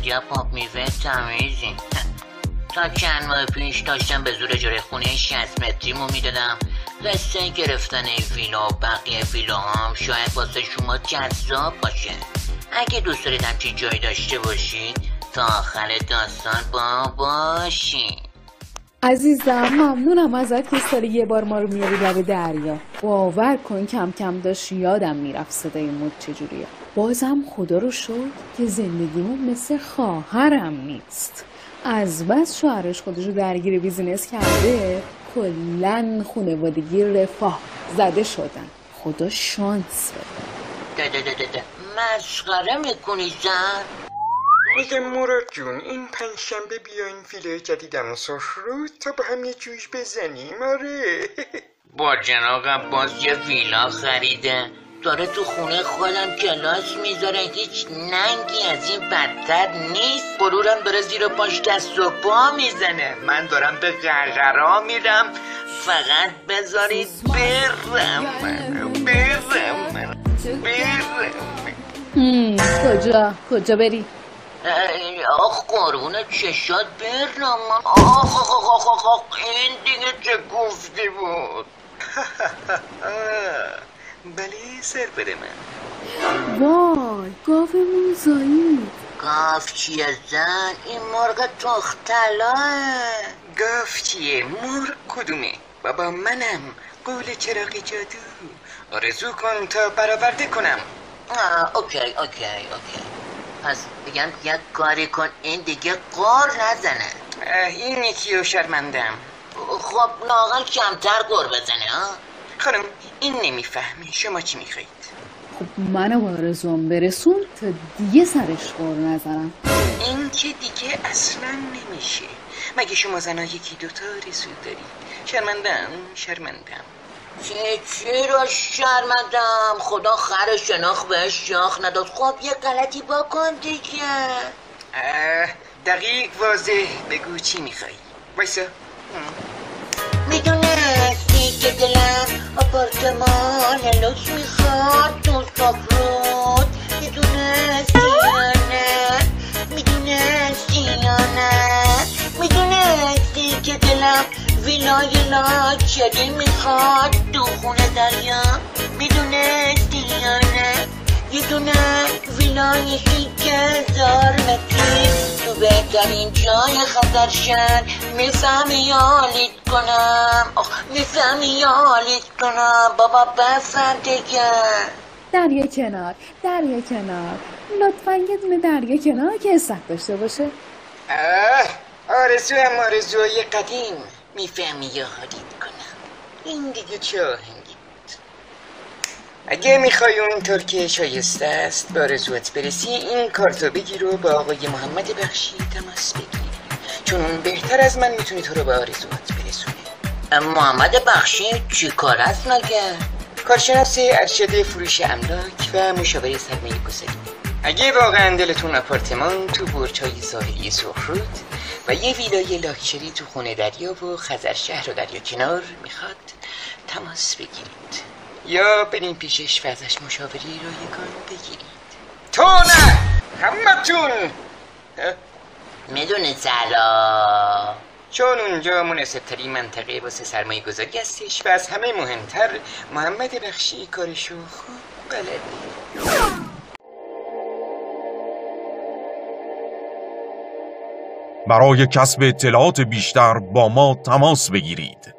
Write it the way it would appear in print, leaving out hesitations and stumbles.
عجب پاپ میوه تمیزی. تا چند ماه پیش داشتم به زور اجاره خونه 60 متریمو میدادم. قصه گرفتن این ویلا و بقیه ویلا هم شاید واسه شما جذاب باشه. اگه دوست دارید همچین جایی داشته باشید تا آخر داستان با باشین. عزیزم ممنونم ازت که سالی یه بار ما رو میاری لب دریا. باور کن کم کم داشت یادم میرفت صدای موج چجوریه. بازم خدا رو شکر که زندگیمون مثل خواهرم نیست. از بس شوهرش خودشو درگیر بیزینس کرده کلن خانوادگی رفاه زده شدن. خدا شانس بده. مسخره میکنی زن؟ میگم مراد جون این پنجشنبه بیاین ویلای جدیدمو سفرود تا با هم یه جوش بزنیم. آره با جناب عباس یه ویلا خریده، داره تو خونه خودم کلاس میذاره، هیچ ننگی از این بدتر نیست. غرورم داره زیر پاش دست و پا میزنه. من دارم به غرغرا میرم، فقط بذارید برم. کجا بری؟ آخ قربون چشات برم. آخ این دیگه چه گفتی بود؟ بله سر بده من. وای گاومون زایید. گاو چیه زن؟ این مرغ تختلاه. گاو چیه؟ مرغ کدومه؟ بابا منم قول چراغ جادو. آرزو کن تا برآورده کنم. اوکی پس بگم یک کاری کن این دیگه قار نزنه. این یکی رو شرمندم. خب لااقل کمتر قار بزنه ها. خانم این نمیفهمی شما چی میخواید؟ خب منو با آرزوام برسون تا دیگه سرش قار نزنم. این که دیگه اصلا نمیشه. مگه شما زنها یکی دوتا آرزو داری؟ شرمندم. چی رو شرمندم؟ خدا خر شناخت بهش شاخ نداد. خب یه غلطی بکن دیگه. دقیق واضح بگو چی میخوای. وایسا. میدونستی که دلم آپارتمان لوکس میخواد تو سفرود؟ میدونستی یا نه؟ میدونستی که دلم ویلای لاکچری میخواد تو خونه دریا؟ میدونستی یا نه؟ یه دونه ویلای 1000 متری تو بهترین جای خطرشن. میفهمی حالیت کنم بابا بسن دیگه. دریا کنار لطفا یه دونه دریا کنار که استخ داشته باشه. آرزوی قدیم. میفهمی یا حالیت کنم. این دیگه چه آهنگی؟ اگه میخوای اونطور که شایسته است به آرزوات برسی این کارتو بگیر و با آقای محمد بخشی تماس بگیر، چون اون بهتر از من میتونی تو رو به آرزوات برسونه. محمد بخشی چی کار است مگه؟ کارشناس ارشد فروش املاک و مشاور سرمایه گذاری. اگه واقعا دلتون آپارتمان تو برج‌های ظاهری سفرود و یه ویلای لاکچری تو خونه دریا و خزر شهر و دریا کنار میخواد تماس بگیرید یا بریم پیشش و ازش مشاوره رایگان بگیرید. تو نه همتون. میدونی سلام، چون اونجا مناسب ترین منطقه واسه سرمایه گذاری هستش و از همه مهمتر محمد بخشی کارشو خوب بلده. برای کسب اطلاعات بیشتر با ما تماس بگیرید.